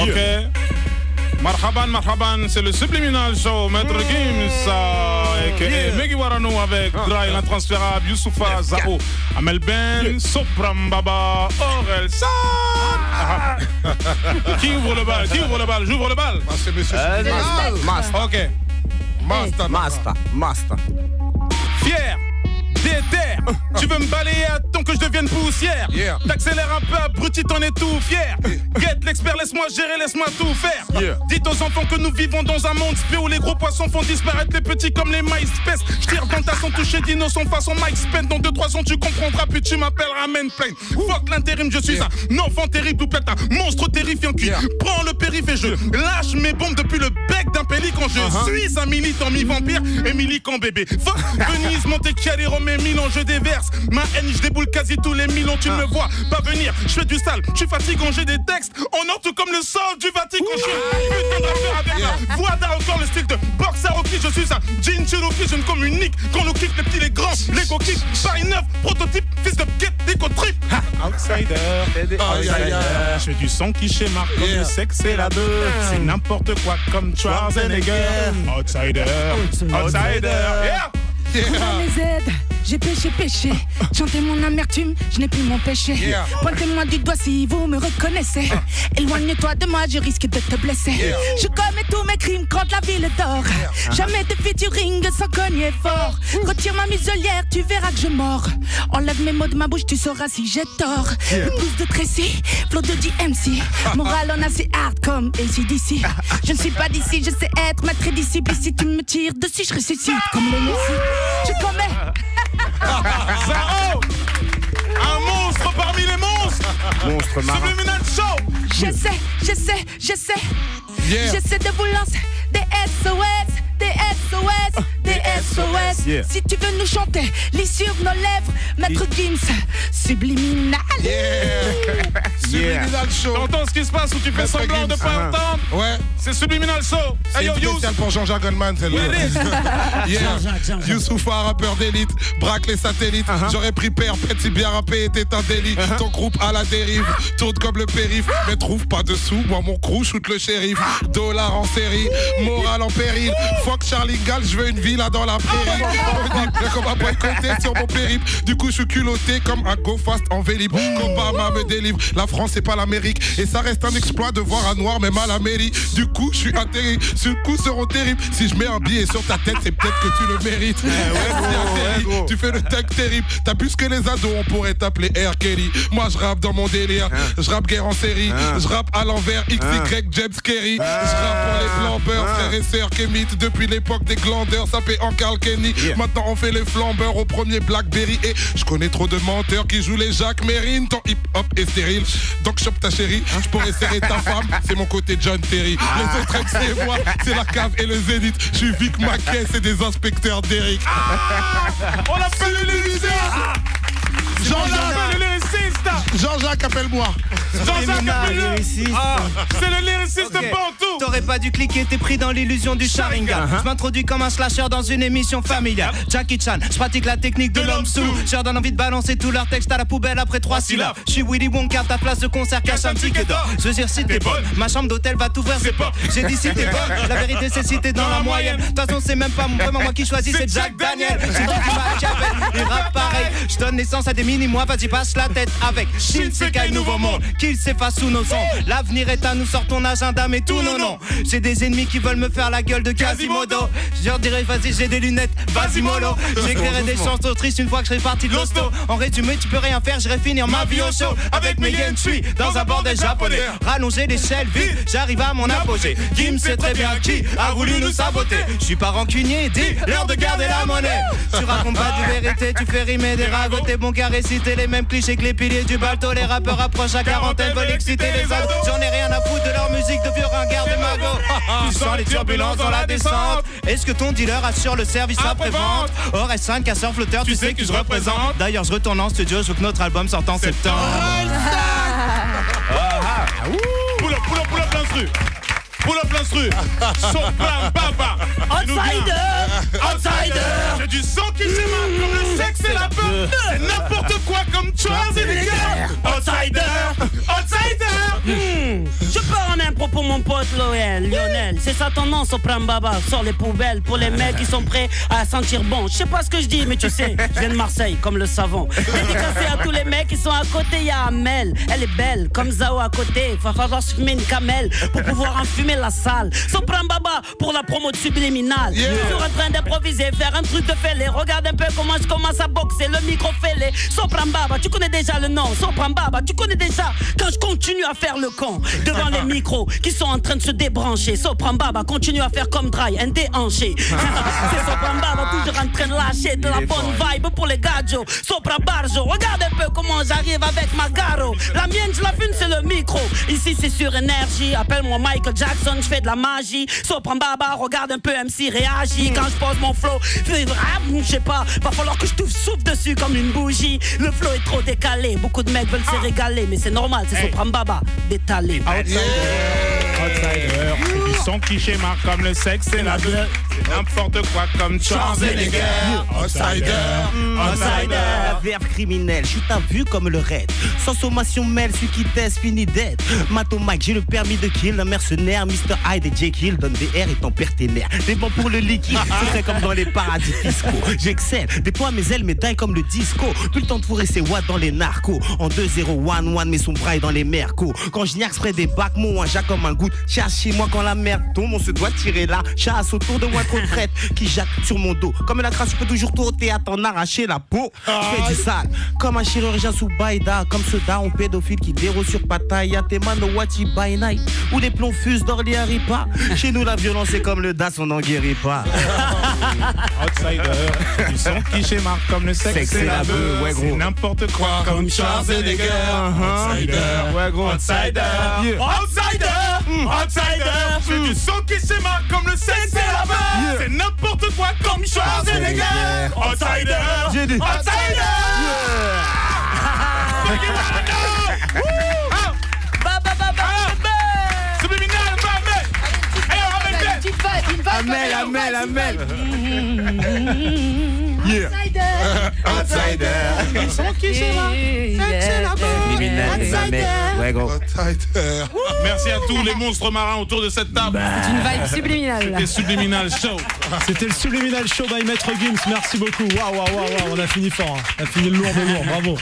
Ok. Marhaban, marhaban, c'est le Subliminal Show, Maître Gims, Meggy Warano avec Dry, l'intransférable, Youssoufa, Zao, Amel Ben, Sopram Baba, Aurel San. Qui ouvre le bal? J'ouvre le bal. C'est monsieur Master. Ok. Master. Fier. Déter, tu veux me balayer à ton que je devienne poussière. T'accélères un peu, abruti, t'en es tout fier. Guette l'expert, laisse-moi gérer, laisse-moi tout faire. Dites aux enfants que nous vivons dans un monde spé où les gros poissons font disparaître les petits comme les MySpace. Je tire dans ta sans toucher d'innocent façon Mike Spence. Dans 2-3 ans tu comprendras, puis tu m'appelleras Mansplain. Fuck l'intérim, je suis un enfant terrible ou peut-être un monstre terrifiant qui prend le périph' et je lâche mes bombes depuis le bec d'un pélican. Je suis un militant mi-vampire et militant bébé. Fuck Venise, Monte-Chiali, Rome, Milan, je déverse ma haine, je déboule quasi tous les 1000 ans. Tu ne me vois pas venir, je fais du sale, je suis fatigant, j'ai des textes en or tout comme le sol du Vatican. Je suis putain de rappeur avec la voix d'un encore le style de boxer Rocky. Je suis un Jin Cherokee, je ne communique quand nous kick les petits, les grands, les coquilles. Paris 9, prototype, fils de get, déco trip. Outsider, je fais du son qui schéma comme le sexe et la bœuf. C'est n'importe quoi comme Schwarzenegger. Outsider, yeah. Dans les aides, j'ai péché. Chantez mon amertume, je n'ai plus mon péché. Pointez-moi du doigt si vous me reconnaissez. Éloigne-toi de moi, je risque de te blesser. Je commets tous mes crimes quand la ville dort. Jamais de featuring sans cogner fort. Retire ma muselière, tu verras que je mords. Enlève mes mots de ma bouche, tu sauras si j'ai tort. Une blouse de Tracy, flow de DMC. Moral en assez hard comme AC/DC. Je ne suis pas d'ici, je sais être maître et disciple. Si tu me tires dessus, je ressuscite comme le Messi. Je commets. Zao, un monstre parmi les monstres. Monstre marin. Subliminal Show. J'essaie. J'essaie de vous lancer des SOS. Si tu veux nous chanter, lis sur nos lèvres, Maître Gims, Subliminal. Subliminal Show. T'entends ce qui se passe ou tu fais semblant de pas entendre? Ouais. C'est Subliminal Show. C'est une spéciale pour Jean-Jacques Goldman, celle-là. Youssoufa, rappeur d'élite, braque les satellites. J'aurais pris père, petit bien rappé était un délit. Ton groupe à la dérive, tourne comme le périph', mais trouve pas de sous. Moi mon crew shoot le shérif. Dollar en série, morale en péril. Fuck Charlie Gall, je veux une villa dans la prairie. Comme un boycotté sur mon périple. Du coup je suis culotté comme un go fast en vélib. Obama me délivre, la France c'est pas l'Amérique. Et ça reste un exploit de voir un noir même à la mairie. Du coup je suis atterri, ce coup seront terribles. Si je mets un billet sur ta tête, c'est peut-être que tu le mérites. Tu fais le tech terrible. T'as plus que les ados, on pourrait t'appeler R. Kelly. Moi je rappe dans mon délire, je rappe guerre en série. Je rappe à l'envers, XY, James Kerry. Je rappe pour les flambeurs, frères et sœurs qu'émitent depuis l'époque des glandeurs. Ça fait en Carl Kenny. Maintenant on fait les flambeurs au premier Blackberry. Et je connais trop de menteurs qui jouent les Jacques Mérine. Ton hip-hop est stérile, donc chope ta chérie. Je pourrais serrer ta femme, c'est mon côté John Terry. Les autres ex c'est moi, c'est la cave et le zénith. Je suis Vic Mackay, c'est des inspecteurs d'Eric. On appelle le lyriciste. Jean-Jacques, appelle-moi. Jean-Jacques, appelle-le. C'est le lyriciste Bantou. T'aurais pas dû cliquer, t'es pris dans l'illusion du Sharingan. Je m'introduis comme un slasher dans une émission familiale. Jackie Chan, je pratique la technique de l'homme sous. Je leur donne envie de balancer tout leur texte à la poubelle après 3 syllabes. Je suis Willy Wonka, ta place de concert cache un ticket d'or. Je veux dire si t'es bonne, ma chambre d'hôtel va t'ouvrir ses portes. J'ai dit si t'es bonne, la vérité c'est si t'es dans la moyenne. De toute façon c'est même pas vraiment moi qui choisis, c'est Jack Daniel. C'est toi qui Machiavel, il rappe pareil. Je donne naissance à des mini-mois, vas-y passe la tête avec Shinsekai Nouveau Monde, qu'il s'efface sous nos ondes. L'avenir est à nous, sort ton agenda mais tout non non. J'ai des ennemis qui veulent me faire la gueule de Quasimodo. Je leur dirais vas-y j'ai des lunettes, vas-y mollo. J'écrirai des chansons tristes une fois que je serai parti de l'hosto. En résumé tu peux rien faire, j'irai finir ma vie au show. Avec mes yens je suis dans un bordel japonais. Rallonger l'échelle vite, j'arrive à mon apogée. Kim sait très bien qui a voulu nous saboter. Je suis pas rancunier, dis l'heure de garder la monnaie. Tu racontes pas de vérité, tu fais rimer des ragots. T'es bon qu'à réciter les mêmes clichés que les piliers du balto. Les rappeurs approchent à quarantaine, veulent exciter les ados. J'en ai rien à foutre de leur musique de vieux ringards de magot. Tu sens les turbulences dans la descente. Est-ce que ton dealer assure le service après-vente? RS5, casseur flotteur, tu sais que je représente. D'ailleurs je retourne en studio, je veux que notre album sorte en septembre. Pull up l'instru. Pull up l'instru. Sopran papa. Outsider. J'ai du sang qui s'émane comme le sexe et la peur. C'est n'importe quoi comme Schwarzenegger. Outsider. Je pars en impro pour mon pote Lionel. C'est ça ton nom, Sopran Baba. Sors les poubelles pour les mecs qui sont prêts à sentir bon. Je sais pas ce que je dis, mais tu sais, je viens de Marseille comme le savon. Dédicacé à tous les mecs qui sont à côté, y'a Amel. Elle est belle, comme Zao à côté. Va falloir se fumer une camelle pour pouvoir enfumer la salle. Sopran Baba pour la promo de Subliminal. Yeah. Toujours en train d'improviser, faire un truc de fêlé. Regarde un peu comment je commence à boxer, le micro fêlé. Sopran Baba, tu connais déjà le nom. Sopran Baba, tu connais déjà quand je continue à faire le con devant les micros qui sont en train de se débrancher. Sopran Baba continue à faire comme Dry, un déhanché. C'est Sopran Baba toujours en train de lâcher de la bonne vibe pour les gadgets. Sopran Barjo, regarde un peu comment j'arrive avec ma garo. La mienne, je la fume, c'est le micro. Ici, c'est sur énergie. Appelle-moi Michael Jackson, je fais de la magie. Sopran Baba, regarde un peu MC réagit. Quand je pose mon flow, je sais pas, va falloir que je souffle dessus comme une bougie. Le flow est trop décalé. Beaucoup de mecs veulent se régaler, mais c'est normal, c'est Sopran Baba détalé. Outsider, c'est du son qui schéma comme le sexe et la beuh. C'est n'importe quoi comme Schwarzenegger. Outsider. Verbe criminel, je suis ta vue comme le raid. Sans sommation mêle, celui qui teste finit dead. Mato Mike, j'ai le permis de kill. Un mercenaire, Mr. Hyde et Jekyll donne des R étant partenaire. Des bons pour le liquide, ce serait comme dans les paradis fiscaux. J'excelle, déploie mes ailes, médailles comme le disco. Tout le temps de fourrer ses watts dans les narcos. En 2-0-1-1, mais son bras est dans les mercos. Quand je niaque près des bacs, mon jack comme un goutte. Chasse chez moi quand la merde tombe, on se doit tirer là. Chasse autour de moi trop traite, qui jacque sur mon dos. Comme la crasse, je peux toujours tout au théâtre en arracher la peau. Je fais du sale, comme un chirurgien sous Baïda. Comme ce daron pédophile qui déroule sur Pattaya. Tes mains no watchy by night. Où les plombs fusent d'Orléans pas. Chez nous la violence est comme le DAS, on n'en guérit pas. Outsider, du son qui schéma comme le sexe et la beuh. Ouais, gros. C'est n'importe quoi comme Schwarzenegger. Outsider, ouais gros. Outsider, c'est du son qui schéma comme le sexe et la beuh. C'est n'importe quoi comme Schwarzenegger. Outsider, J'ai dit Outsider. Subliminal, Amel. Yeah. Outsider. Ouais, gros. Outsider. Merci à tous les monstres marins autour de cette table. C'est une vibe subliminale. C'était Subliminal Show. C'était le Subliminal Show by Maître Gims. Merci beaucoup. Waouh, on a fini fort. Hein. On a fini le lourd de lourd. Bravo.